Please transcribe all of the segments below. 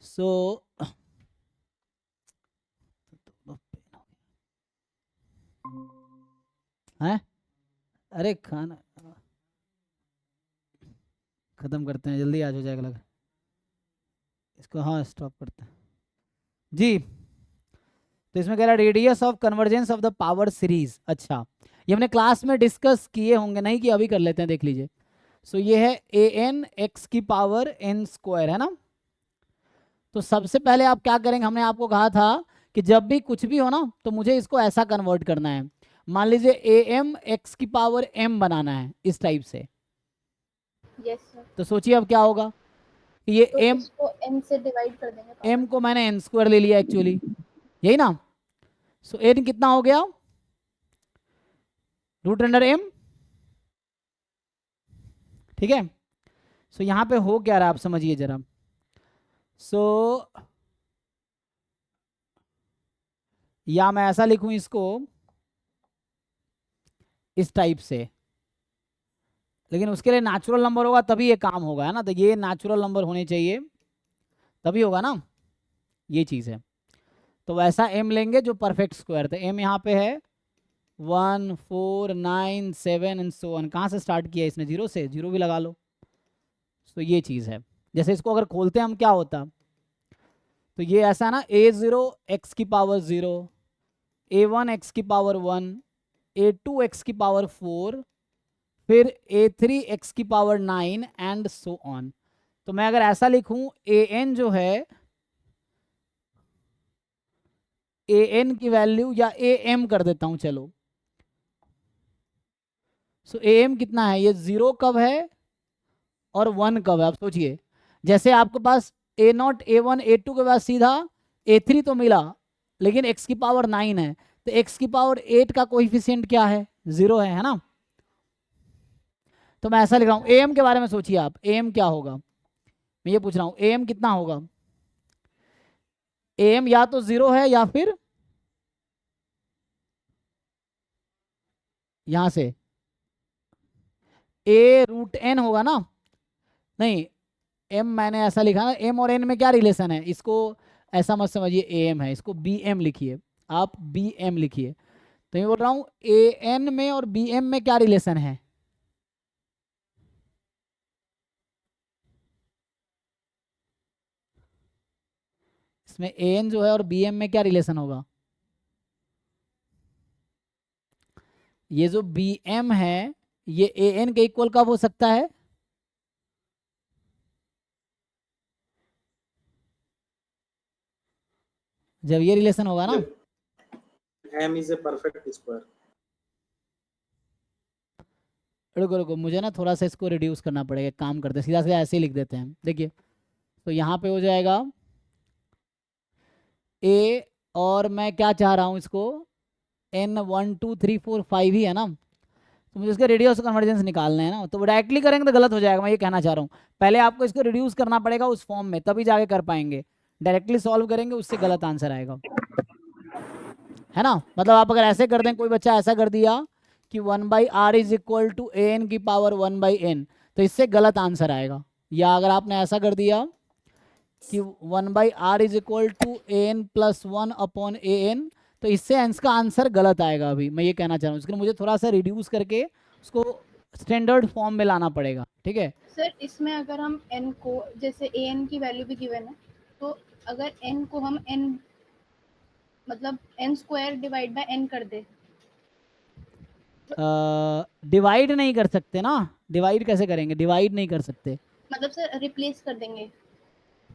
सो है, अरे खाना खत्म करते हैं, जल्दी आज हो जाएगा लग इसको। हाँ स्टॉप करते हैं जी। तो इसमें कह रहा है radius of convergence of the power series. अच्छा, ये हमने क्लास में डिस्कस किए होंगे, नहीं कि अभी कर लेते हैं, देख लीजिए। सो ये है ए एन एक्स की पावर एन स्क्वायर, है ना। तो सबसे पहले आप क्या करेंगे, हमने आपको कहा था कि जब भी कुछ भी हो ना तो मुझे इसको ऐसा कन्वर्ट करना है। मान लीजिए ए एम एक्स की पावर एम बनाना है इस टाइप से। Yes sir. तो सोचिए अब क्या होगा कि ये तो एम, इसको n से डिवाइड कर देंगे एम पावर। को मैंने एन स्क्वायर ले लिया एक्चुअली, यही ना। सो एन कितना हो गया, रूट अंडर एम, ठीक है। सो यहाँ पे हो क्या रहा है आप समझिए जरा। सो या मैं ऐसा लिखूं इसको इस टाइप से, लेकिन उसके लिए नेचुरल नंबर होगा तभी ये काम होगा, है ना। तो ये नेचुरल नंबर होने चाहिए तभी होगा ना, ये चीज़ है। तो वैसा एम लेंगे जो परफेक्ट स्क्वायर। तो एम यहाँ पे है 1 4 9 7 एंड सो ऑन। कहाँ से स्टार्ट किया इसने, जीरो से, जीरो भी लगा लो। तो ये चीज़ है। जैसे इसको अगर खोलते हैं हम क्या होता, तो ये ऐसा है ना, ए ज़ीरो एक्स की power zero, a one x की पावर वन, ए टू एक्स की पावर फोर, फिर ए थ्री एक्स की power nine and so on. तो मैं अगर ऐसा लिखूं, ए एन जो है, ए एन की वैल्यू या ए एम कर देता हूं चलो। सो ए एम कितना है, ये जीरो कब है और वन कब है, आप सोचिए। जैसे आपके पास A naught A one A two के बाद सीधा ए थ्री तो मिला, लेकिन एक्स की पावर नाइन है, तो एक्स की पावर एट का कोएफिशिएंट क्या है, जीरो है ना। तो मैं ऐसा लिख रहा हूँ, ए एम के बारे में सोचिए आप, ए एम क्या होगा, मैं ये पूछ रहा हूँ ए एम कितना होगा। ए एम या तो जीरो है या फिर यहां से ए रूट एन होगा ना। नहीं, एम मैंने ऐसा लिखा ना, एम और एन में क्या रिलेशन है, इसको ऐसा मत समझिए ए एम है, इसको बी एम लिखिए, आप बी एम लिखिए। तो मैं बोल रहा हूँ ए एन में और बी एम में क्या रिलेशन है, इसमें ए एन जो है और बी एम में क्या रिलेशन होगा। ये जो बी एम है ये ए एन के इक्वल कब हो सकता है, जब ये रिलेशन होगा ना। m is a perfect square. रुको रुको, मुझे ना थोड़ा सा इसको रिड्यूस करना पड़ेगा, काम करते हैं सीधा सीधा ऐसे ही लिख देते हैं, देखिए। तो यहाँ पे हो जाएगा ए, और मैं क्या चाह रहा हूँ इसको, n one two three four five ही है ना। तो मुझे इसका रेडियस कन्वर्जेंस निकालना है ना, तो डायरेक्टली करेंगे तो गलत हो जाएगा, मैं ये कहना चाह रहा हूँ। पहले आपको इसको रिड्यूस करना पड़ेगा उस फॉर्म में, तभी जाके कर पाएंगे। डायरेक्टली सॉल्व करेंगे उससे गलत आंसर आएगा, है ना। मतलब आप अगर ऐसे कर दें, कोई बच्चा ऐसा कर दिया कि 1/r is equal to a n की पावर 1/n, तो इससे गलत आंसर आएगा। या अगर आपने ऐसा कर दिया कि 1/r is equal to a n plus one upon a n, तो इससे इसका आंसर गलत आएगा। अभी मैं ये कहना चाह रहा हूँ, इसके लिए मुझे थोड़ा सा रिड्यूस करके उसको स्टैंडर्ड फॉर्म में लाना पड़ेगा, ठीक है। सर इसमें अगर हम n को, जैसे a n की वैल्यू भी गिवन है, तो अगर n को हम n मतलब n square divide by n कर दे। डिवाइड नहीं कर सकते ना, डिवाइड कैसे करेंगे, डिवाइड नहीं कर सकते। मतलब सर रिप्लेस कर देंगे।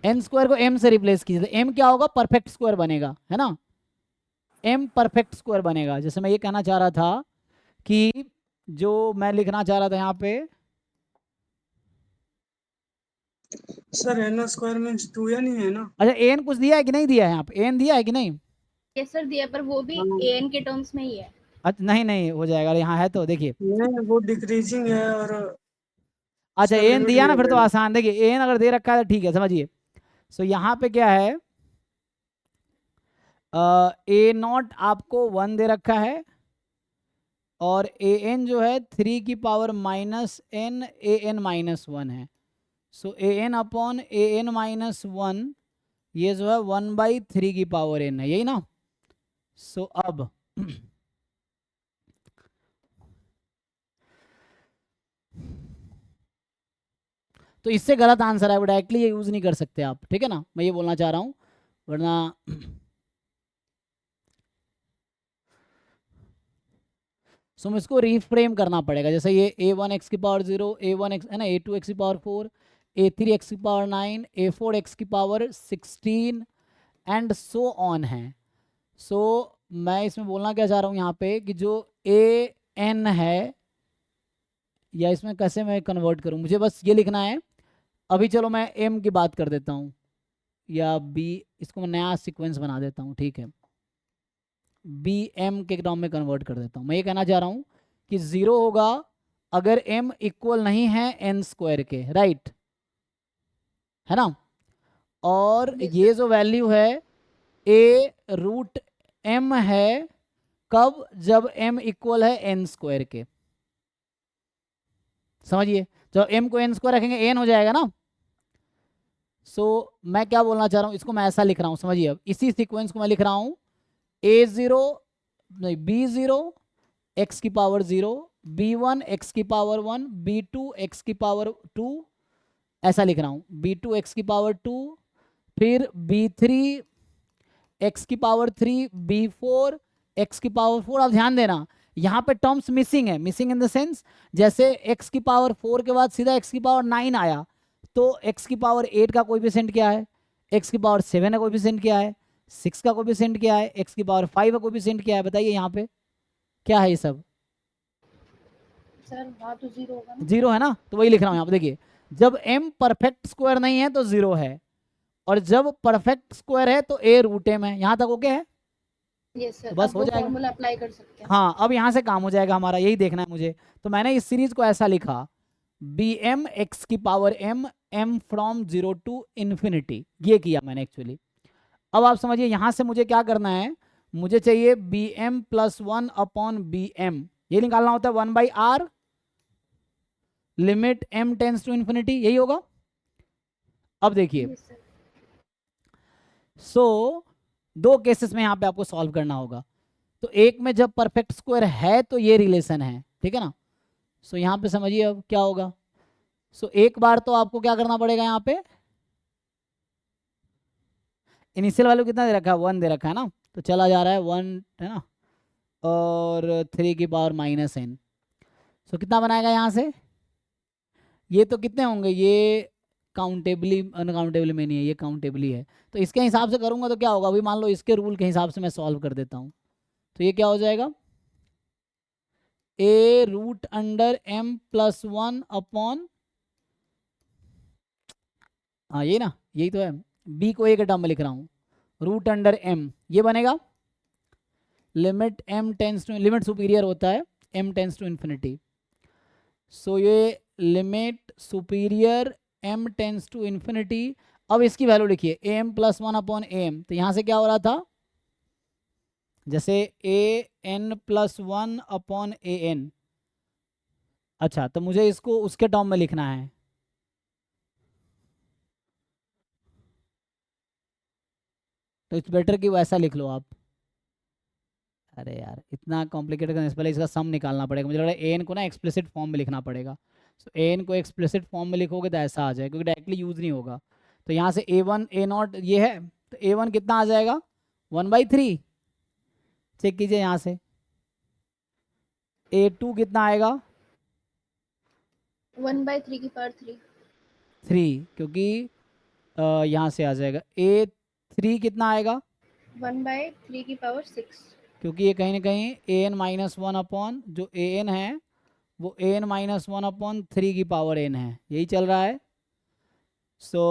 एन स्क्वायर को एम से रिप्लेस कीजिए, तो एम क्या होगा, परफेक्ट स्क्वायर बनेगा, है ना। एम परफेक्ट स्क्वायर बनेगा। जैसे मैं ये कहना चाह रहा था कि जो मैं लिखना चाह रहा था यहाँ पे, sir n square means 2n ही है ना। अच्छा एन कुछ दिया है कि नहीं दिया है यहाँ पे, एन दिया है कि नहीं। यस सर दिया, पर वो भी हाँ, a n के टर्म्स में ही है। अच्छा नहीं नहीं हो जाएगा, यहाँ है तो देखिए। नहीं वो डिक्रीजिंग है और अच्छा उसका एन लिमिट दिया भी ना, फिर तो है। आसान, देखिए एन अगर दे रखा है तो ठीक है, समझिए। सो यहाँ पे क्या है, ए नॉट आपको वन दे रखा है, और ए एन जो है थ्री की power minus n a n minus one है। So a n upon a n minus one ये जो है 1/3 की पावर n है, यही ना। सो अब तो इससे गलत आंसर है, वो डायरेक्टली ये यूज नहीं कर सकते आप, ठीक है ना, मैं ये बोलना चाह रहा हूँ, वरना सो हम इसको रीफ्रेम करना पड़ेगा। जैसे ये a1 x की पावर 0, a1x है ना, a2 x की पावर 4, a3 x की पावर 9, a4 x की पावर 16 एंड सो ऑन है। सो मैं इसमें बोलना क्या चाह रहा हूँ यहाँ पे कि जो a n है, या इसमें कैसे मैं कन्वर्ट करूँ, मुझे बस ये लिखना है। अभी चलो मैं m की बात कर देता हूँ, या b, इसको मैं नया सीक्वेंस बना देता हूँ, ठीक है, b m के टर्म में कन्वर्ट कर देता हूँ। मैं ये कहना चाह रहा हूँ कि 0 होगा अगर m इक्वल नहीं है n स्क्वायर के, राइट है ना। और Yes, ये जो वैल्यू है a√m है कब, जब m इक्वल है n स्क्वायर के। समझिए, जब m को n स्क्वायर रखेंगे n हो जाएगा ना। सो मैं क्या बोलना चाह रहा हूँ, इसको मैं ऐसा लिख रहा हूँ, समझिए, अब इसी सीक्वेंस को मैं लिख रहा हूँ a0 नहीं b0 x की पावर 0, b1 x की पावर 1, b2 x की पावर 2, ऐसा लिख रहा हूँ, b2 x की पावर 2, फिर b3 x की पावर 3, b4 x की पावर 4। अब ध्यान देना यहाँ पे टर्म्स मिसिंग है, मिसिंग इन द सेंस जैसे x की पावर 4 के बाद सीधा x की पावर 9 आया, तो x की पावर 8 का कोएफिशिएंट क्या है, x की पावर 7 का कोएफिशिएंट क्या है, 6 का कोएफिशिएंट क्या है, x की पावर 5 का कोएफिशिएंट क्या है, बताइए यहाँ पे क्या है ये सब। सर हाँ तो 0 होगा ना। 0 है ना, तो वही लिख रहा हूँ यहाँ पे, देखिए जब m परफेक्ट स्क्वायर नहीं है तो 0 है, और जब परफेक्ट स्क्वायर है तो a√m है। यहाँ तक ओके है, यस सर, तो बस अब हो वो जाएगा। फॉर्मूला अप्लाई कर सकते हैं। हाँ, अब यहाँ से काम हो जाएगा हमारा, यही देखना है मुझे। तो मैंने इस सीरीज को ऐसा लिखा, bm x की power m from 0 to infinity, ये किया मैंने एक्चुअली। अब आप समझिए यहाँ से मुझे क्या करना है, मुझे चाहिए bm + 1 अपॉन bm, ये निकालना होता है 1/r limit m tends to infinity, यही होगा। अब देखिए, Yes, sir. सो दो केसेस में यहाँ पे आपको सॉल्व करना होगा। तो एक में जब परफेक्ट स्क्वायर है तो ये रिलेशन है, ठीक है ना। सो यहाँ पे समझिए अब क्या होगा। सो एक बार तो आपको क्या करना पड़ेगा, यहाँ पे इनिशियल वैल्यू कितना दे रखा है, 1 दे रखा है ना, तो चला जा रहा है 1 है ना, और 3 की पावर -n। सो कितना बनाएगा यहाँ से, ये तो कितने होंगे, ये काउंटेबली अनकाउंटेबली में नहीं है, ये काउंटेबली है, तो इसके हिसाब से करूँगा तो क्या होगा, अभी मान लो इसके रूल के हिसाब से मैं सॉल्व कर देता हूँ, तो ये क्या हो जाएगा, a√m + 1 अपॉन, हाँ ये ना, यही तो है, b को a के टर्म में लिख रहा हूँ, √m, ये बनेगा limit m tends to, limit superior होता है m tends to infinity. So ये limit superior m tends to infinity. अब इसकी वैल्यू लिखिए am + 1 अपॉन am, तो यहाँ से क्या हो रहा था, जैसे an + 1 अपॉन an, अच्छा तो मुझे इसको उसके टर्म में लिखना है, तो इट्स बेटर कि वैसा लिख लो आप। अरे यार इतना कॉम्प्लिकेटेड करने से पहले इसका सम निकालना पड़ेगा, मुझे लग रहा है एन को ना एक्सप्लिसिट फॉर्म में लिखना पड़ेगा। सो एन को एक्सप्लिसिट फॉर्म में लिखोगे तो ऐसा आ जाएगा, क्योंकि डायरेक्टली यूज़ नहीं होगा। तो यहाँ से a1 a0 ये है, तो a1 कितना आ जाएगा 1/3, चेक कीजिए यहाँ से। a2 कितना आएगा 1/3 की पावर 3। 3, क्योंकि यहाँ से आ जाएगा। a3 कितना आएगा 1/3 की पावर 6। क्योंकि ये कहीं ना कहीं an - 1 अपॉन जो an है वो an - 1 अपॉन 3 की पावर n है, यही चल रहा है। सो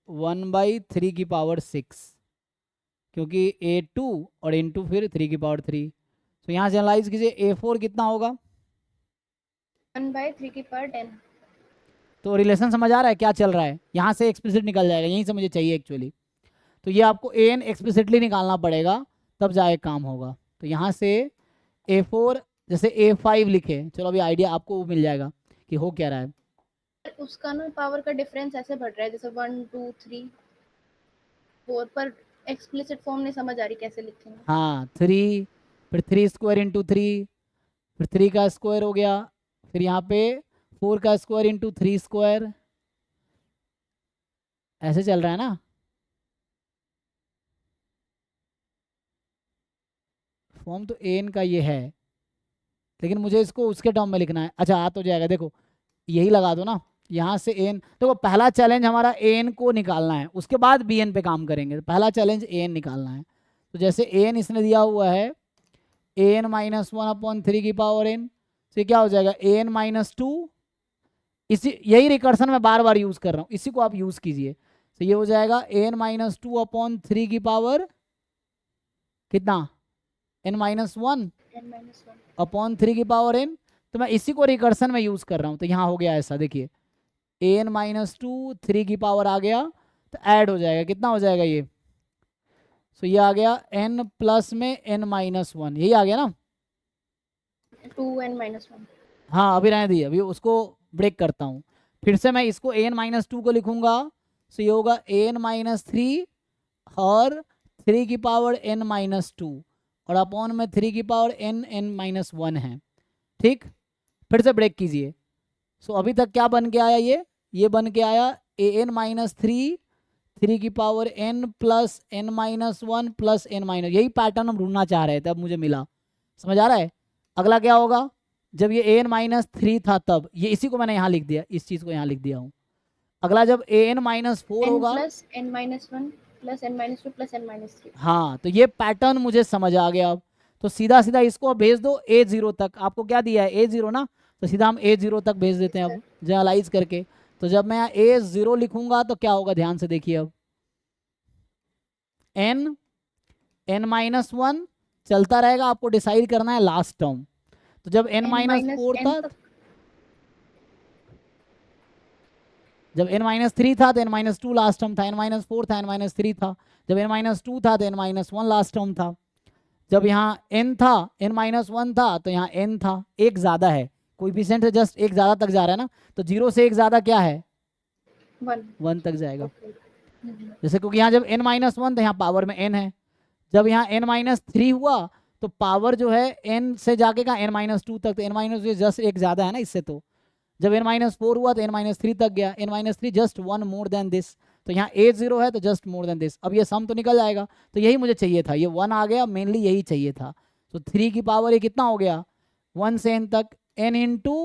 1/3 की पावर 6, क्योंकि a2 और into फिर 3 की पावर 3। तो यहाँ से एनालाइज कीजिए, a4 कितना होगा, 1/3 की पावर 10। तो रिलेशन समझ आ रहा है क्या चल रहा है, यहाँ से एक्सप्लिसिट निकल जाएगा, यहीं से मुझे चाहिए एक्चुअली। तो ये आपको an एक्सप्लिसिटली निकालना पड़ेगा, तब जाए काम होगा। तो यहाँ से a4 जैसे a5 लिखे, चलो अभी आइडिया आपको मिल जाएगा कि हो क्या रहा है। उसका ना पावर का डिफरेंस ऐसे बढ़ रहा है जैसे 1 2 3। 4 पर एक्सप्लिसिट फॉर्म नहीं समझ आ रही कैसे लिखेंगे। हाँ 3, फिर 3 स्क्वायर इंटू 3, फिर 3 का स्क्वायर हो गया, फिर यहाँ पे 4 का स्क्वायर इंटू 3 स्क्वायर, ऐसे चल रहा है ना। फॉर्म तो एन का ये है, लेकिन मुझे इसको उसके टर्म में लिखना है। अच्छा आ तो जाएगा, देखो यही लगा दो ना, यहाँ से एन। देखो पहला चैलेंज हमारा एन को निकालना है, उसके बाद बी एन पे काम करेंगे। पहला चैलेंज एन निकालना है। तो जैसे एन इसने दिया हुआ है एन माइनस 1/3 की पावर एन, तो ये क्या हो जाएगा एन माइनस 2। इसी यही रिकर्सन मैं बार बार यूज कर रहा हूँ, इसी को आप यूज कीजिए। तो ये हो जाएगा एन माइनस 2/3 की पावर कितना, एन माइनस 1 n-1 अपॉन 3 की पावर एन। तो मैं इसी को रिकर्सन में यूज कर रहा हूँ। तो यहाँ हो गया ऐसा, देखिए एन माइनस 2 3 की पावर आ गया, तो ऐड हो जाएगा, कितना हो जाएगा ये। सो ये आ गया n प्लस में n माइनस 1, यही आ गया ना। 2n-1 हाँ अभी रहने दिए, अभी उसको ब्रेक करता हूँ। फिर से मैं इसको an माइनस 2 को लिखूंगा, सो ये होगा an माइनस 3 और 3 की पावर n माइनस 2 और अपॉन में 3 की पावर n माइनस 1 है। ठीक, फिर से ब्रेक कीजिए। सो अभी तक क्या बन के आया, ये बन के आया an माइनस 3 की power n plus n minus 1 plus n minus, यही पैटर्न हम ढूंढना चाह रहे थे, अब मुझे मिला। समझ आ रहा है। अगला क्या होगा, जब ये an माइनस 3 था तब, ये इसी को मैंने यहाँ लिख दिया, इस चीज़ को यहाँ लिख दिया हूँ। अगला जब an माइनस 4 होगा, plus n-1 plus n-2 plus n-3। हाँ तो ये पैटर्न मुझे समझ आ गया। अब तो सीधा सीधा इसको भेज दो a0 तक। आपको क्या दिया है a0 ना, तो सीधा हम a0 तक भेज देते हैं अब जनरलाइज करके। तो जब मैं यहाँ a0 लिखूंगा तो क्या होगा, ध्यान से देखिए। अब n माइनस 1 चलता रहेगा, आपको डिसाइड करना है लास्ट टर्म। तो जब n माइनस 4 था, जब n माइनस 3 था तो n माइनस 2 लास्ट टर्म था, n माइनस 4 था n माइनस 3 था, जब n माइनस 2 था तो n माइनस 1 लास्ट टर्म था, जब यहाँ n था n माइनस 1 था तो यहाँ n था। एक ज़्यादा है, कोएफिशिएंट से जस्ट एक ज़्यादा तक जा रहा है ना, तो 0 से एक ज़्यादा क्या है 1 तक जाएगा। जैसे क्योंकि यहाँ जब n माइनस 1 तो यहाँ पावर में n है, जब यहाँ n माइनस 3 हुआ तो पावर जो है n से जाके का n माइनस 2 तक, तो n माइनस जस्ट एक ज़्यादा है ना इससे। तो जब n माइनस 4 हुआ तो n माइनस 3 तक गया, n minus 3 just 1 more than this, तो यहाँ a0 है तो जस्ट मोर देन दिस। अब ये सम तो निकल जाएगा, तो यही मुझे चाहिए था, ये 1 आ गया, मेनली यही चाहिए था। तो 3 की पावर ये कितना हो गया 1 से n तक, n इंटू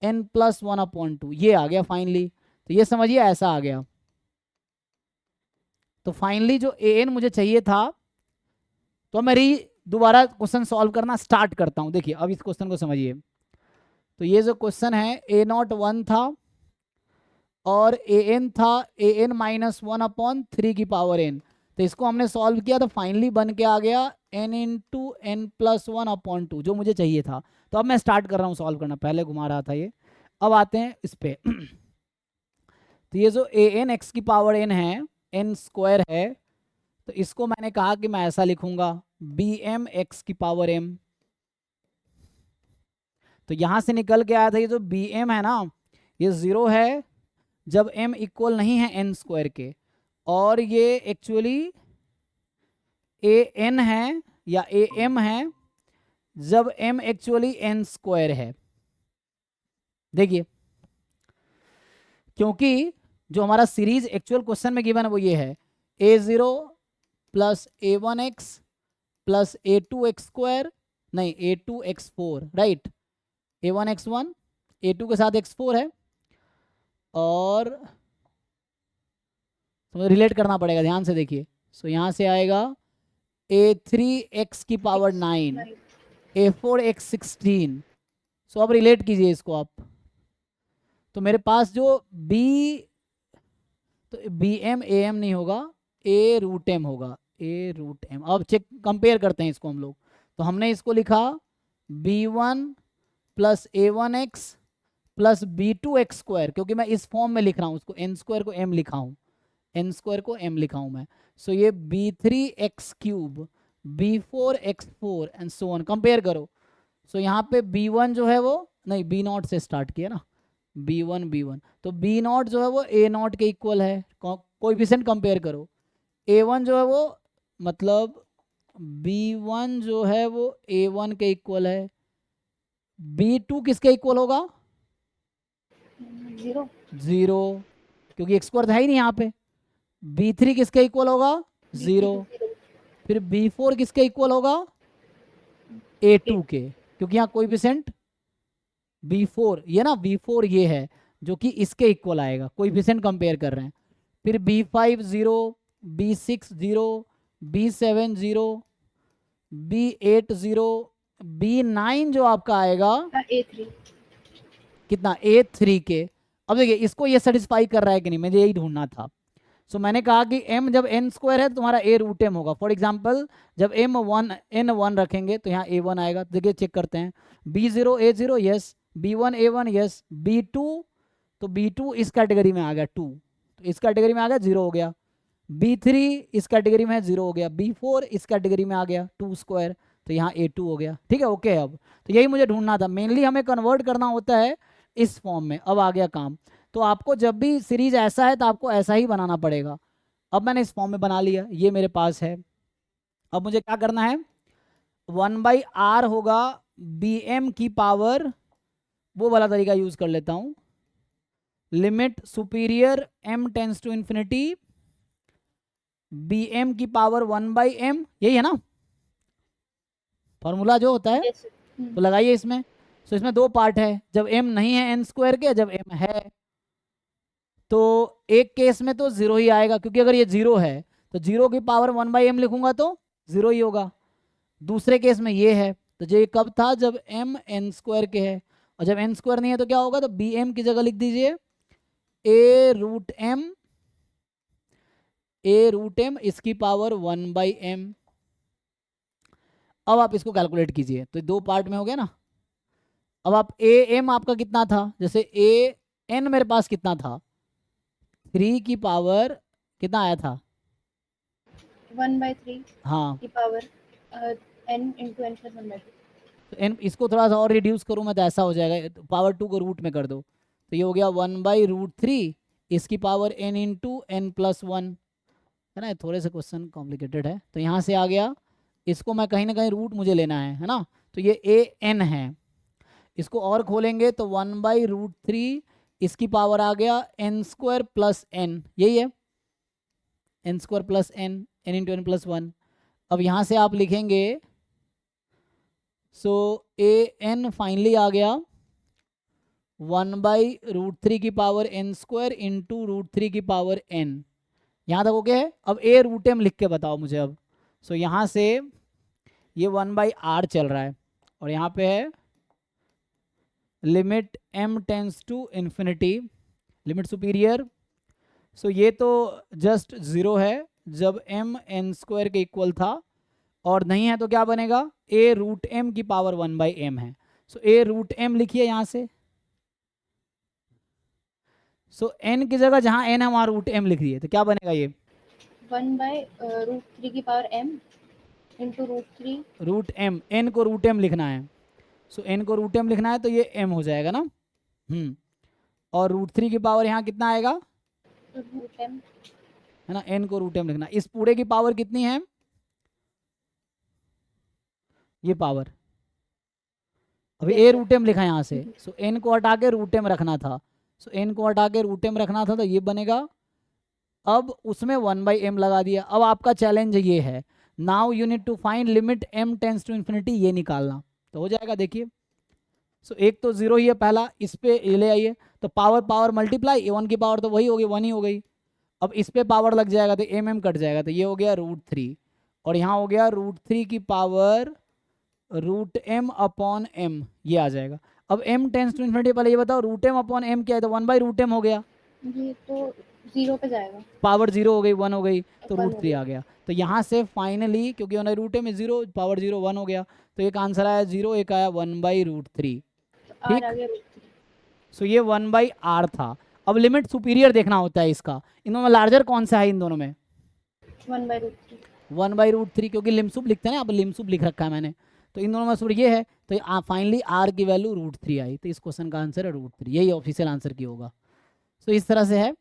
n प्लस 1/2, ये आ गया फाइनली। तो ये समझिए ऐसा आ गया। तो फाइनली जो an मुझे चाहिए था, तो मैं दोबारा क्वेश्चन सॉल्व करना स्टार्ट करता हूँ। देखिए अब इस क्वेश्चन को समझिए। तो ये जो क्वेश्चन है a0 1 था और an था an माइनस 1/3 की पावर n, तो इसको हमने सॉल्व किया तो फाइनली बन के आ गया n इंटू n प्लस 1/2, जो मुझे चाहिए था। तो अब मैं स्टार्ट कर रहा हूँ सॉल्व करना, पहले घुमा रहा था ये। अब आते हैं इस पे। तो ये जो an x की पावर n है, n स्क्वायर है, तो इसको मैंने कहा कि मैं ऐसा लिखूंगा bm x की पावर m। तो यहां से निकल के आया था ये जो bm है ना, ये 0 है जब m इक्वल नहीं है n स्क्वायर के, और ये एक्चुअली an है या am है जब m एक्चुअली n स्क्वायर है। देखिए क्योंकि जो हमारा सीरीज एक्चुअल क्वेश्चन में गिवन है वो ये है a0 plus a1x plus a2x square, नहीं a2x4, राइट, a1x1 a2 के साथ x4 है, और तो रिलेट करना पड़ेगा, ध्यान से देखिए। सो यहाँ से आएगा a3x की पावर 9 a4x 16। सो अब रिलेट कीजिए इसको आप। तो मेरे पास जो b, तो bm am नहीं होगा, a रूट m होगा, a रूट m। अब चेक कंपेयर करते हैं इसको हम लोग। तो हमने इसको लिखा b1 plus a1x plus b2x square, क्योंकि मैं इस फॉर्म में लिख रहा हूँ उसको, n स्क्वायर को m लिखा हूँ, n स्क्वायर को m लिखा हूँ मैं। सो ये b3x cube b4x4 and so on, compare करो। सो यहाँ पे b1 जो है वो, नहीं b0 से स्टार्ट किया ना, b1 तो b0 जो है वो a0 के इक्वल है, कोएफिशिएंट कंपेयर करो। a1 जो है वो मतलब b1 जो है वो a1 के इक्वल है, b2 किसके इक्वल होगा? 0 0, क्योंकि एक्स स्क्वायर है ही नहीं यहाँ पे। b3 किसके इक्वल होगा? 0। फिर b4 किसके इक्वल होगा? a2 के, क्योंकि यहाँ कोएफिशिएंट b4 ये ना, b4 ये है जो कि इसके इक्वल आएगा, कोएफिशिएंट कंपेयर कर रहे हैं। फिर b5 0, b6 0, b7 0, b8 0, b9 जो आपका आएगा A3 कितना? a3 के। अब देखिए इसको ये सेटिस्फाई कर रहा है कि नहीं, मुझे यही ढूंढना था। सो मैंने कहा कि m जब n स्क्वायर है तो तुम्हारा a रूट m होगा। फॉर एग्जांपल जब n1 रखेंगे तो यहाँ a1 आएगा। देखिए चेक करते हैं, b0 a0 yes, b1 a1 yes, b2 तो b2 इस कैटेगरी में आ गया 2, तो इस कैटेगरी में आ गया 0 हो गया। b3 इस कैटेगरी में 0 हो गया, b4 इस कैटेगरी में आ गया 2 स्क्वायर, तो यहाँ a2 हो गया। ठीक है, ओके। अब तो यही मुझे ढूंढना था, मेनली हमें कन्वर्ट करना होता है इस फॉर्म में। अब आ गया काम। तो आपको जब भी सीरीज ऐसा है तो आपको ऐसा ही बनाना पड़ेगा। अब मैंने इस फॉर्म में बना लिया, ये मेरे पास है। अब मुझे क्या करना है, 1/r होगा bm की पावर, वो वाला तरीका यूज कर लेता हूं, limit superior m tends to infinity bm की पावर 1/m, यही है ना फॉर्मूला जो होता है। yes, तो लगाइए इसमें। तो इसमें दो पार्ट है, जब m नहीं है n स्क्वायर के, जब m है। तो एक केस में तो 0 ही आएगा, क्योंकि अगर ये 0 है तो 0 की पावर 1/m लिखूंगा तो 0 ही होगा। दूसरे केस में ये है, तो ये कब था? जब m n स्क्वायर के है, और जब n स्क्वायर नहीं है तो क्या होगा? तो bm की जगह लिख दीजिए a रूट m इसकी पावर 1/m। अब आप इसको कैलकुलेट कीजिए, तो दो पार्ट में हो गया ना। अब आप am आपका कितना था? जैसे an मेरे पास कितना था? 3 की पावर कितना आया था? 1/3 हाँ, की power n into n plus 1/2। तो n इसको थोड़ा सा और रिड्यूस करूँ मैं तो ऐसा हो जाएगा, पावर 2 को रूट में कर दो, तो ये हो गया 1/√3 इसकी power n into n plus 1, है ना। थोड़े से क्वेश्चन कॉम्प्लिकेटेड है, तो यहाँ से आ गया। इसको मैं कहीं ना कहीं रूट मुझे लेना है ना, तो ये an है। इसको और खोलेंगे तो 1/√3 इसकी पावर आ गया n स्क्वायर प्लस n, यही है n square plus n, n into n plus 1। अब यहाँ से आप लिखेंगे, सो an फाइनली आ गया 1/√3 की पावर n स्क्वायर इंटू √3 की पावर n। यहाँ तक ओके है। अब a रूट m लिख के बताओ मुझे अब। सो यहाँ से ये 1/r चल रहा है, और यहाँ पे है limit m tends to infinity, limit superior. So ये तो जस्ट 0 है जब m n स्क्वायर के इक्वल था, और नहीं है तो क्या बनेगा? a रूट m की पावर 1/m है। सो a रूट m लिखिए यहाँ से। सो n की जगह जहाँ n है वहाँ रूट m लिख दिए, तो क्या बनेगा? ये 1/√3 की power m into √3 root m, n को रूट m लिखना है। सो n को रूट m लिखना है तो ये m हो जाएगा ना। और √3 की पावर यहाँ कितना आएगा? √m है ना, n को रूट m लिखना। इस पूरे की पावर कितनी है? ये पावर, अभी a रूट m लिखा है यहाँ से। सो n को हटा के रूट m रखना था, सो n को हटा के रूट m रखना था, तो ये बनेगा। अब उसमें 1/m लगा दिया। अब आपका चैलेंज ये है, now you need to find limit m tends to infinity, ये निकालना। तो हो जाएगा, देखिए। सो एक तो 0 ही है पहला, इस पे ये ले आइए, तो पावर मल्टीप्लाई, a1 की पावर तो वही होगी, 1 ही हो गई। अब इस पे पावर लग जाएगा तो mm कट जाएगा, तो ये हो गया √3, और यहाँ हो गया √3 की पावर √m अपॉन m, ये आ जाएगा। अब m टेंस टू इन्फिनिटी, पहले ये बताओ √m अपॉन m क्या है? तो 1/√m हो गया, ये तो 0 पे जाएगा, पावर 0 हो गई, 1 हो गई, तो 1 हो √3 आ गया। तो यहाँ से फाइनली, क्योंकि √m में 0, पावर 0 1 हो गया, तो एक आंसर आया 0, एक आया 1/√3। तो r आ गया √3। सो ये 1/r था। अब लिमिट सुपीरियर देखना होता है इसका, इन दोनों में लार्जर कौन सा है? इन दोनों में 1/√3 1/√3, क्योंकि लिमसुप लिखते हैं ना, अब लिमसुप लिख रखा है मैंने, तो इन दोनों में सुपर ये है, तो फाइनली r की वैल्यू √3 आई, तो इस क्वेश्चन का आंसर है √3, यही ऑफिशियल आंसर की होगा। सो इस तरह से है।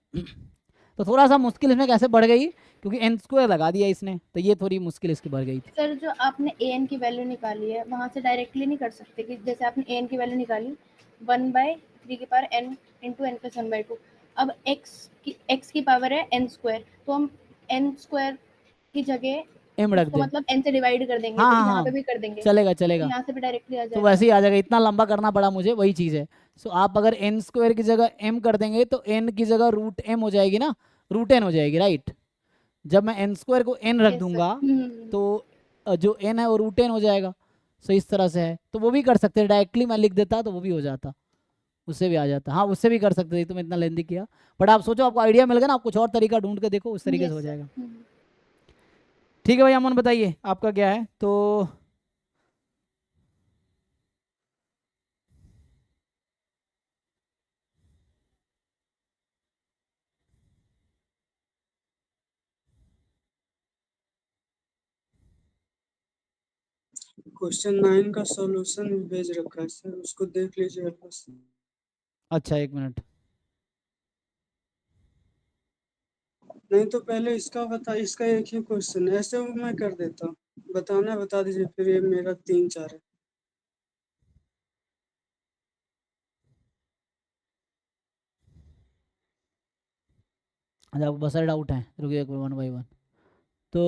तो थोड़ा सा मुश्किल इसमें कैसे बढ़ गई, क्योंकि एन स्क्वायर लगा दिया इसने, तो ये थोड़ी मुश्किल इसकी बढ़ गई थी। सर जो आपने ए एन की वैल्यू निकाली है वहां से डायरेक्टली नहीं कर सकते कि जैसे आपने ए एन की वैल्यू निकाली 1/3 इंटू एन प्लस 1/2, अब एक्स की पावर है एन स्क्वायर, तो हम एन स्क्वायर की जगह एम रख उसको दे, मतलब एन से डिवाइड कर देंगे, हाँ तो हाँ यहाँ हाँ, पे भी कर देंगे, चलेगा तो चलेगा, यहाँ से भी डायरेक्टली आ तो जाएगा। वैसे ही आ जाएगा, इतना लंबा करना पड़ा मुझे, वही चीज़ है। सो आप अगर एन स्क्वायर की जगह एम कर देंगे तो एन की जगह रूट एम हो जाएगी ना, रूट एन हो जाएगी, राइट। जब मैं एन स्क्वायर को एन रख यस सर। दूंगा तो जो एन है वो रूट एन हो जाएगा। सो इस तरह से है, तो वो भी कर सकते हैं, डायरेक्टली मैं लिख देता तो वो भी हो जाता, उससे भी आ जाता, हाँ उससे भी कर सकते थे, तुम इतना लेंदी किया, बट आप सोचो आपको आइडिया मिल गया ना, आप कुछ और तरीका ढूंढ के देखो, उस तरीके से हो जाएगा। ठीक है भाई अमन, बताइए आपका क्या है। तो क्वेश्चन 9 का सॉल्यूशन भी भेज रखा है सर, उसको देख लीजिए बस। अच्छा 1 मिनट, नहीं तो पहले इसका बता, इसका एक ही क्वेश्चन है, ऐसे वो मैं कर देता हूँ। बताना है बता दीजिए, फिर ये मेरा 3 4 है। अच्छा आपको बहुत सारे डाउट हैं, रुकिए 1 बाय 1। तो